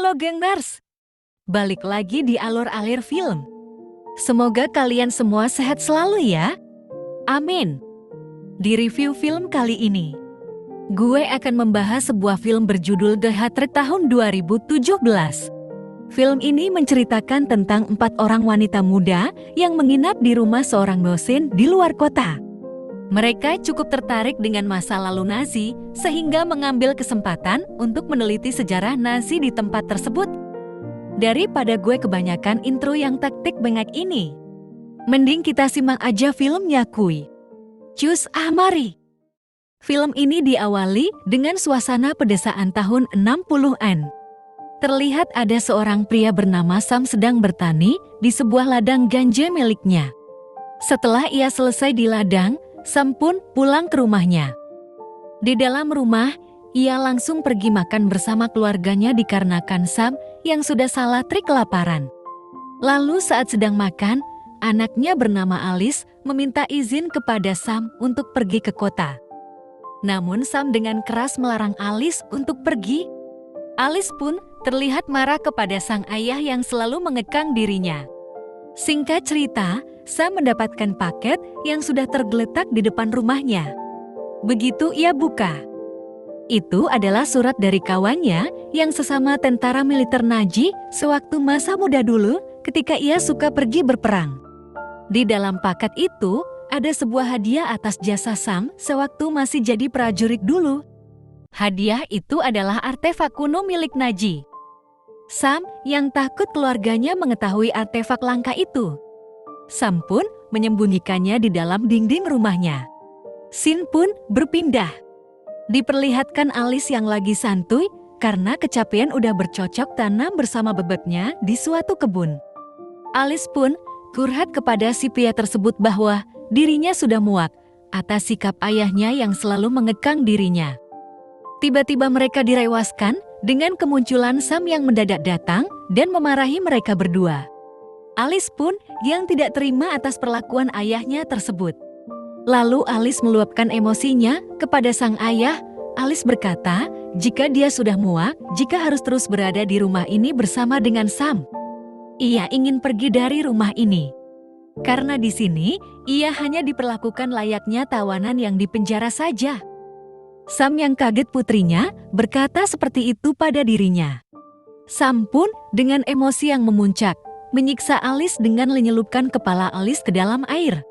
Halo gengers, balik lagi di Alur-Alir Film. Semoga kalian semua sehat selalu ya. Amin. Di review film kali ini, gue akan membahas sebuah film berjudul The Hat-Trick tahun 2017. Film ini menceritakan tentang 4 orang wanita muda yang menginap di rumah seorang dosen di luar kota. Mereka cukup tertarik dengan masa lalu Nazi sehingga mengambil kesempatan untuk meneliti sejarah Nazi di tempat tersebut. Daripada gue kebanyakan intro yang taktik bengek ini, mending kita simak aja filmnya kuy. Cus mari. Film ini diawali dengan suasana pedesaan tahun 60-an. Terlihat ada seorang pria bernama Sam sedang bertani di sebuah ladang ganja miliknya. Setelah ia selesai di ladang, Sam pun pulang ke rumahnya. Di dalam rumah, ia langsung pergi makan bersama keluarganya dikarenakan Sam yang sudah salah trik kelaparan. Lalu saat sedang makan, anaknya bernama Alice meminta izin kepada Sam untuk pergi ke kota. Namun Sam dengan keras melarang Alice untuk pergi. Alice pun terlihat marah kepada sang ayah yang selalu mengekang dirinya. Singkat cerita, Sam mendapatkan paket yang sudah tergeletak di depan rumahnya. Begitu ia buka, itu adalah surat dari kawannya yang sesama tentara militer Nazi sewaktu masa muda dulu ketika ia suka pergi berperang. Di dalam paket itu ada sebuah hadiah atas jasa Sam sewaktu masih jadi prajurit dulu. Hadiah itu adalah artefak kuno milik Nazi. Sam yang takut keluarganya mengetahui artefak langka itu. Sam pun menyembunyikannya di dalam dinding rumahnya. Scene pun berpindah. Diperlihatkan Alice yang lagi santuy karena kecapean udah bercocok tanam bersama bebeknya di suatu kebun. Alice pun curhat kepada si pria tersebut bahwa dirinya sudah muak atas sikap ayahnya yang selalu mengekang dirinya. Tiba-tiba mereka direwaskan dengan kemunculan Sam yang mendadak datang dan memarahi mereka berdua. Alice pun yang tidak terima atas perlakuan ayahnya tersebut. Lalu Alice meluapkan emosinya kepada sang ayah. Alice berkata, jika dia sudah muak, jika harus terus berada di rumah ini bersama dengan Sam. Ia ingin pergi dari rumah ini. Karena di sini, ia hanya diperlakukan layaknya tawanan yang dipenjara saja. Sam yang kaget putrinya berkata seperti itu pada dirinya. Sam pun dengan emosi yang memuncak, menyiksa Alice dengan menyelupkan kepala Alice ke dalam air.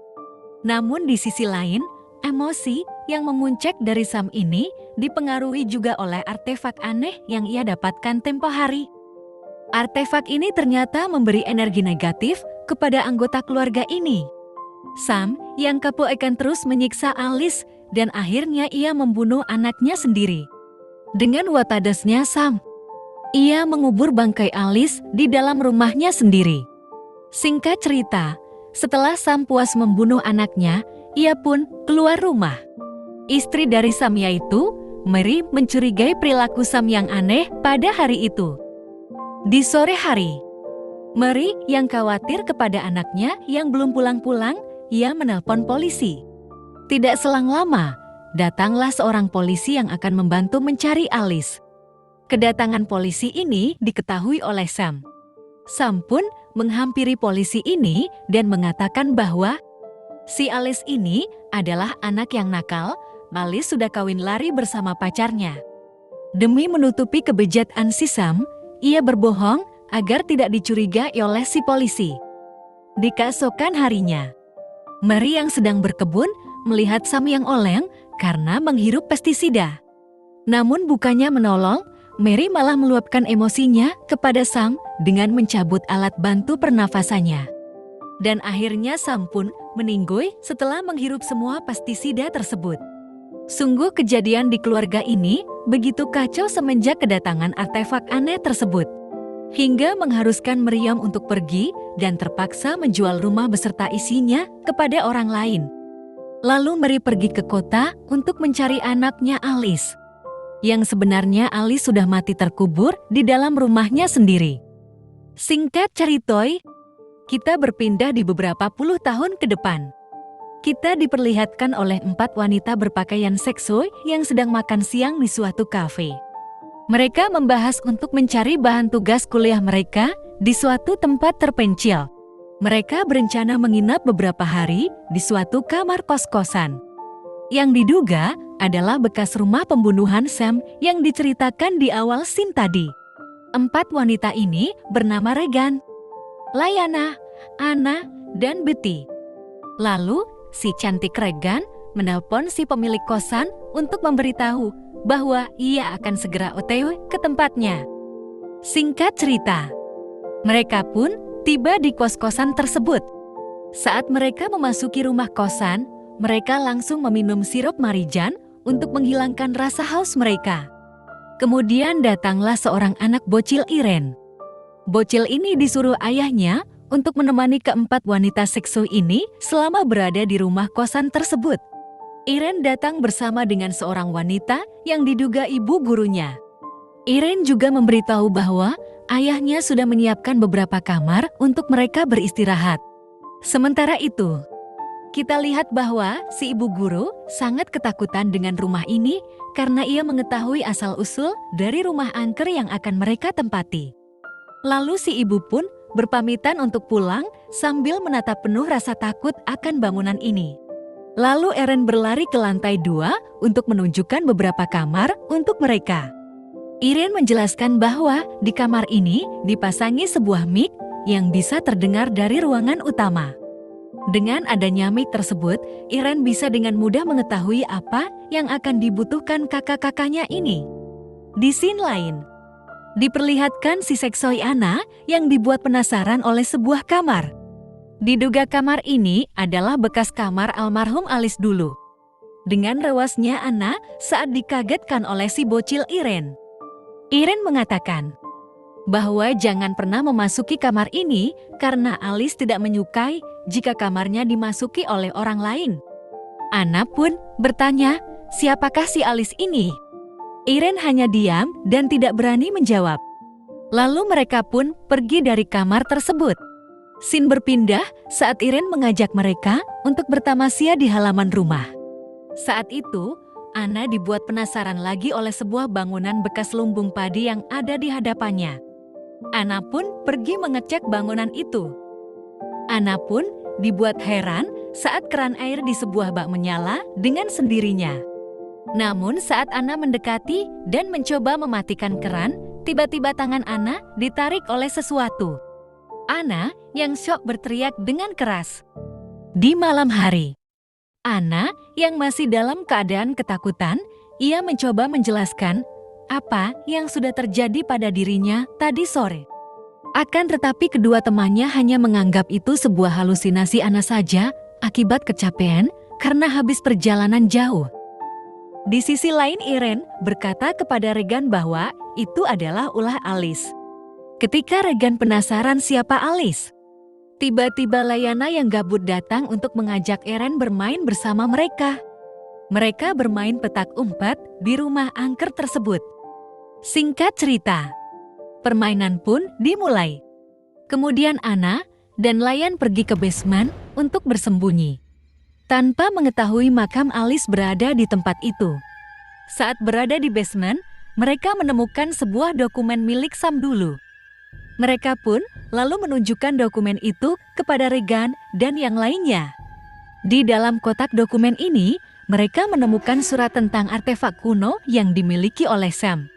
Namun di sisi lain, emosi yang memuncak dari Sam ini dipengaruhi juga oleh artefak aneh yang ia dapatkan tempo hari. Artefak ini ternyata memberi energi negatif kepada anggota keluarga ini. Sam yang kapok akan terus menyiksa Alice dan akhirnya ia membunuh anaknya sendiri. Dengan watadasnya Sam, ia mengubur bangkai Alice di dalam rumahnya sendiri. Singkat cerita, setelah Sam puas membunuh anaknya, ia pun keluar rumah. Istri dari Sam yaitu Mary mencurigai perilaku Sam yang aneh pada hari itu. Di sore hari, Mary yang khawatir kepada anaknya yang belum pulang-pulang, ia menelpon polisi. Tidak selang lama, datanglah seorang polisi yang akan membantu mencari Alice. Kedatangan polisi ini diketahui oleh Sam. Sam pun menghampiri polisi ini dan mengatakan bahwa si Alice ini adalah anak yang nakal. Alice sudah kawin lari bersama pacarnya. Demi menutupi kebejatan si Sam, ia berbohong agar tidak dicurigai oleh si polisi. Di keesokan harinya, Mary yang sedang berkebun melihat Sam yang oleng karena menghirup pestisida. Namun bukannya menolong, Mary malah meluapkan emosinya kepada Sam dengan mencabut alat bantu pernafasannya. Dan akhirnya Sam pun meninggoy setelah menghirup semua pestisida tersebut. Sungguh kejadian di keluarga ini begitu kacau semenjak kedatangan artefak aneh tersebut. Hingga mengharuskan Miriam untuk pergi dan terpaksa menjual rumah beserta isinya kepada orang lain. Lalu Mary pergi ke kota untuk mencari anaknya Alice. Yang sebenarnya Alice sudah mati terkubur di dalam rumahnya sendiri. Singkat ceritoy, kita berpindah di beberapa puluh tahun ke depan. Kita diperlihatkan oleh 4 wanita berpakaian seksual yang sedang makan siang di suatu kafe. Mereka membahas untuk mencari bahan tugas kuliah mereka di suatu tempat terpencil. Mereka berencana menginap beberapa hari di suatu kamar kos-kosan. Yang diduga adalah bekas rumah pembunuhan Sam yang diceritakan di awal scene tadi. 4 wanita ini bernama Regan, Lyanna, Anna, dan Betty. Lalu, si cantik Regan menelpon si pemilik kosan untuk memberitahu bahwa ia akan segera OTW ke tempatnya. Singkat cerita, mereka pun tiba di kos-kosan tersebut. Saat mereka memasuki rumah kosan, mereka langsung meminum sirup Marijan untuk menghilangkan rasa haus mereka. Kemudian datanglah seorang anak bocil Irene. Bocil ini disuruh ayahnya untuk menemani keempat wanita seksu ini selama berada di rumah kosan tersebut. Irene datang bersama dengan seorang wanita yang diduga ibu gurunya. Irene juga memberitahu bahwa ayahnya sudah menyiapkan beberapa kamar untuk mereka beristirahat. Sementara itu, kita lihat bahwa si ibu guru sangat ketakutan dengan rumah ini karena ia mengetahui asal-usul dari rumah angker yang akan mereka tempati. Lalu si ibu pun berpamitan untuk pulang sambil menatap penuh rasa takut akan bangunan ini. Lalu Irene berlari ke lantai 2 untuk menunjukkan beberapa kamar untuk mereka. Irene menjelaskan bahwa di kamar ini dipasangi sebuah mic yang bisa terdengar dari ruangan utama. Dengan adanya mic tersebut, Irene bisa dengan mudah mengetahui apa yang akan dibutuhkan kakak-kakaknya ini. Di scene lain, diperlihatkan si seksoi Anna yang dibuat penasaran oleh sebuah kamar. Diduga kamar ini adalah bekas kamar almarhum Alice dulu. Dengan rewasnya Anna saat dikagetkan oleh si bocil Irene. Irene mengatakan bahwa jangan pernah memasuki kamar ini karena Alice tidak menyukai jika kamarnya dimasuki oleh orang lain. Anna pun bertanya, siapakah si Alice ini? Irene hanya diam dan tidak berani menjawab. Lalu mereka pun pergi dari kamar tersebut. Scene berpindah saat Irene mengajak mereka untuk bertamasya di halaman rumah. Saat itu, Anna dibuat penasaran lagi oleh sebuah bangunan bekas lumbung padi yang ada di hadapannya. Anna pun pergi mengecek bangunan itu. Anna pun dibuat heran saat keran air di sebuah bak menyala dengan sendirinya. Namun saat Anna mendekati dan mencoba mematikan keran, tiba-tiba tangan Anna ditarik oleh sesuatu. Anna yang syok berteriak dengan keras. Di malam hari, Anna yang masih dalam keadaan ketakutan, ia mencoba menjelaskan apa yang sudah terjadi pada dirinya tadi sore. Akan tetapi kedua temannya hanya menganggap itu sebuah halusinasi Anna saja akibat kecapean karena habis perjalanan jauh. Di sisi lain Irene berkata kepada Regan bahwa itu adalah ulah Alice. Ketika Regan penasaran siapa Alice, tiba-tiba Lyanna yang gabut datang untuk mengajak Irene bermain bersama mereka. Mereka bermain petak umpet di rumah angker tersebut. Singkat cerita, permainan pun dimulai. Kemudian Anna dan Lyan pergi ke basement untuk bersembunyi. Tanpa mengetahui makam Alice berada di tempat itu. Saat berada di basement, mereka menemukan sebuah dokumen milik Sam dulu. Mereka pun lalu menunjukkan dokumen itu kepada Regan dan yang lainnya. Di dalam kotak dokumen ini, mereka menemukan surat tentang artefak kuno yang dimiliki oleh Sam.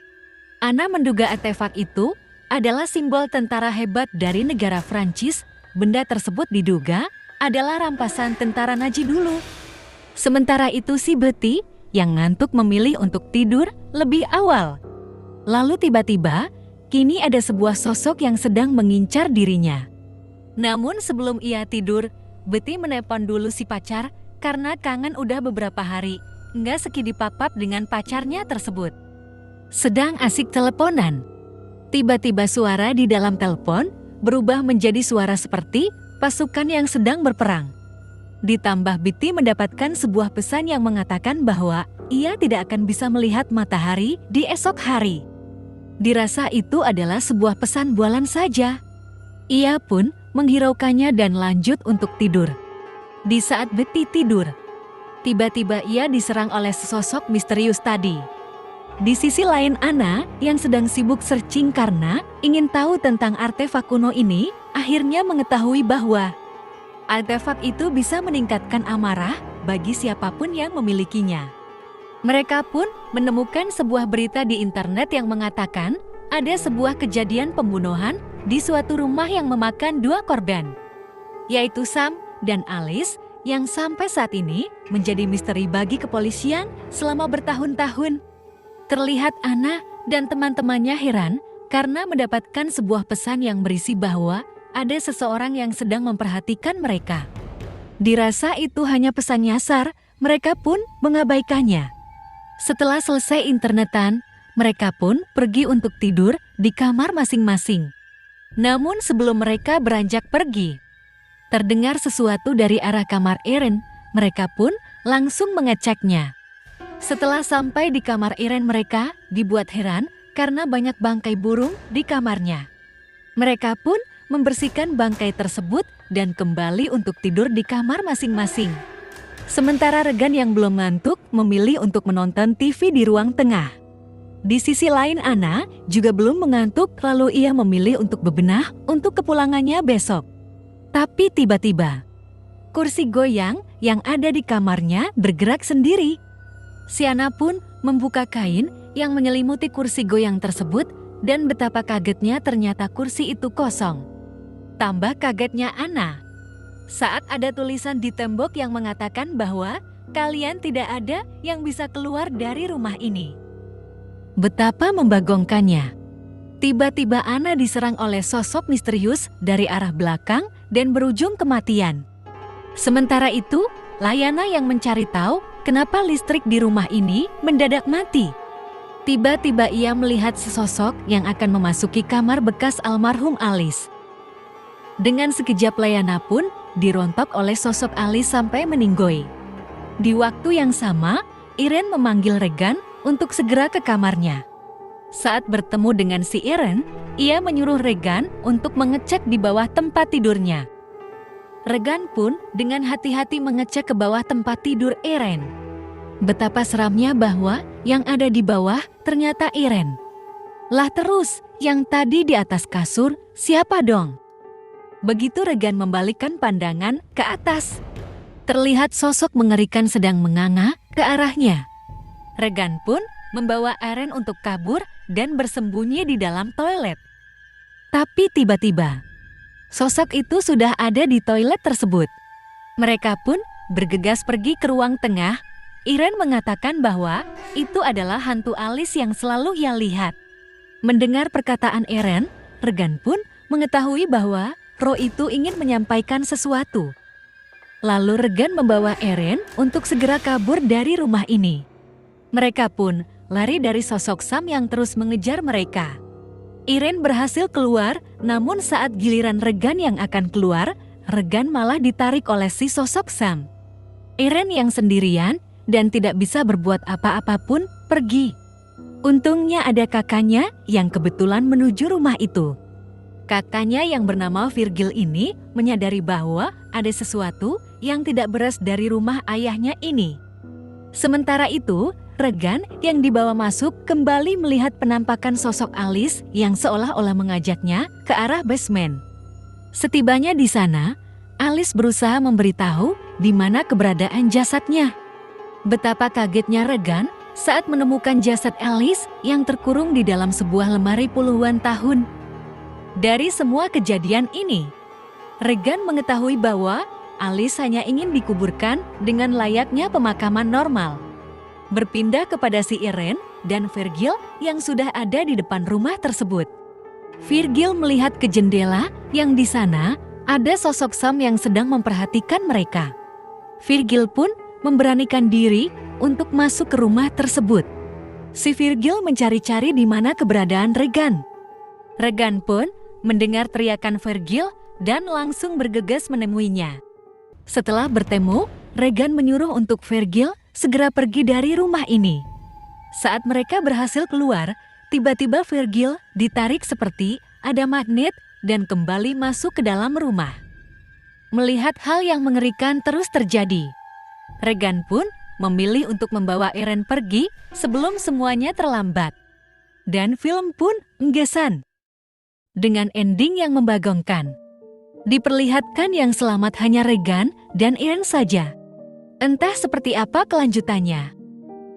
Anna menduga artefak itu adalah simbol tentara hebat dari negara Prancis. Benda tersebut diduga adalah rampasan tentara Nazi dulu. Sementara itu si Betty yang ngantuk memilih untuk tidur lebih awal. Lalu tiba-tiba, kini ada sebuah sosok yang sedang mengincar dirinya. Namun sebelum ia tidur, Betty menelpon dulu si pacar karena kangen udah beberapa hari nggak sekidipapap dengan pacarnya tersebut. Sedang asik teleponan. Tiba-tiba suara di dalam telepon berubah menjadi suara seperti pasukan yang sedang berperang. Ditambah Betty mendapatkan sebuah pesan yang mengatakan bahwa ia tidak akan bisa melihat matahari di esok hari. Dirasa itu adalah sebuah pesan bualan saja. Ia pun menghiraukannya dan lanjut untuk tidur. Di saat Betty tidur, tiba-tiba ia diserang oleh sesosok misterius tadi. Di sisi lain Anna yang sedang sibuk searching karena ingin tahu tentang artefak kuno ini, akhirnya mengetahui bahwa artefak itu bisa meningkatkan amarah bagi siapapun yang memilikinya. Mereka pun menemukan sebuah berita di internet yang mengatakan ada sebuah kejadian pembunuhan di suatu rumah yang memakan 2 korban, yaitu Sam dan Alice, yang sampai saat ini menjadi misteri bagi kepolisian selama bertahun-tahun. Terlihat Anna dan teman-temannya heran karena mendapatkan sebuah pesan yang berisi bahwa ada seseorang yang sedang memperhatikan mereka. Dirasa itu hanya pesan nyasar, mereka pun mengabaikannya. Setelah selesai internetan, mereka pun pergi untuk tidur di kamar masing-masing. Namun sebelum mereka beranjak pergi, terdengar sesuatu dari arah kamar Erin. Mereka pun langsung mengeceknya. Setelah sampai di kamar Erin, mereka dibuat heran karena banyak bangkai burung di kamarnya. Mereka pun membersihkan bangkai tersebut dan kembali untuk tidur di kamar masing-masing. Sementara Regan yang belum ngantuk memilih untuk menonton TV di ruang tengah. Di sisi lain Anna juga belum mengantuk, lalu ia memilih untuk bebenah untuk kepulangannya besok. Tapi tiba-tiba, kursi goyang yang ada di kamarnya bergerak sendiri. Si Anna pun membuka kain yang menyelimuti kursi goyang tersebut dan betapa kagetnya ternyata kursi itu kosong. Tambah kagetnya Anna saat ada tulisan di tembok yang mengatakan bahwa kalian tidak ada yang bisa keluar dari rumah ini. Betapa membagongkannya. Tiba-tiba Anna diserang oleh sosok misterius dari arah belakang dan berujung kematian. Sementara itu, Layana yang mencari tahu kenapa listrik di rumah ini mendadak mati. Tiba-tiba ia melihat sesosok yang akan memasuki kamar bekas almarhum Alice. Dengan sekejap Layana pun dirontok oleh sosok Alice sampai meninggoy. Di waktu yang sama, Irene memanggil Regan untuk segera ke kamarnya. Saat bertemu dengan si Irene, ia menyuruh Regan untuk mengecek di bawah tempat tidurnya. Regan pun dengan hati-hati mengecek ke bawah tempat tidur Irene. Betapa seramnya bahwa yang ada di bawah ternyata Irene. Lah terus, yang tadi di atas kasur, siapa dong? Begitu Regan membalikkan pandangan ke atas, terlihat sosok mengerikan sedang menganga ke arahnya. Regan pun membawa Irene untuk kabur dan bersembunyi di dalam toilet. Tapi tiba-tiba, sosok itu sudah ada di toilet tersebut. Mereka pun bergegas pergi ke ruang tengah. Irene mengatakan bahwa itu adalah hantu Alice yang selalu ia lihat. Mendengar perkataan Irene, Regan pun mengetahui bahwa roh itu ingin menyampaikan sesuatu. Lalu Regan membawa Irene untuk segera kabur dari rumah ini. Mereka pun lari dari sosok Sam yang terus mengejar mereka. Irene berhasil keluar, namun saat giliran Regan yang akan keluar, Regan malah ditarik oleh si sosok Sam. Irene yang sendirian dan tidak bisa berbuat apa-apa pun pergi. Untungnya ada kakaknya yang kebetulan menuju rumah itu. Kakaknya yang bernama Virgil ini menyadari bahwa ada sesuatu yang tidak beres dari rumah ayahnya ini. Sementara itu, Regan yang dibawa masuk kembali melihat penampakan sosok Alice yang seolah-olah mengajaknya ke arah basement. Setibanya di sana, Alice berusaha memberitahu di mana keberadaan jasadnya. Betapa kagetnya Regan saat menemukan jasad Alice yang terkurung di dalam sebuah lemari puluhan tahun. Dari semua kejadian ini, Regan mengetahui bahwa Alice hanya ingin dikuburkan dengan layaknya pemakaman normal. Berpindah kepada si Irene dan Virgil yang sudah ada di depan rumah tersebut. Virgil melihat ke jendela yang di sana ada sosok Sam yang sedang memperhatikan mereka. Virgil pun memberanikan diri untuk masuk ke rumah tersebut. Si Virgil mencari-cari di mana keberadaan Regan. Regan pun mendengar teriakan Virgil dan langsung bergegas menemuinya. Setelah bertemu, Regan menyuruh untuk Virgil segera pergi dari rumah ini. Saat mereka berhasil keluar, tiba-tiba Virgil ditarik seperti ada magnet dan kembali masuk ke dalam rumah. Melihat hal yang mengerikan terus terjadi, Regan pun memilih untuk membawa Eren pergi sebelum semuanya terlambat. Dan film pun enggesan. Dengan ending yang membagongkan. Diperlihatkan yang selamat hanya Regan dan Eren saja. Entah seperti apa kelanjutannya.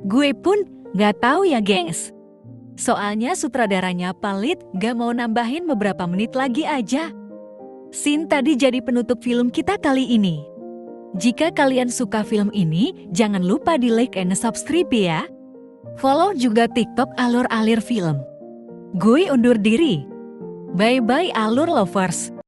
Gue pun gak tahu ya gengs. Soalnya sutradaranya Palit gak mau nambahin beberapa menit lagi aja. Scene tadi jadi penutup film kita kali ini. Jika kalian suka film ini, jangan lupa di like and subscribe ya. Follow juga TikTok Alur Alir Film. Gue undur diri. Bye-bye Alur Lovers.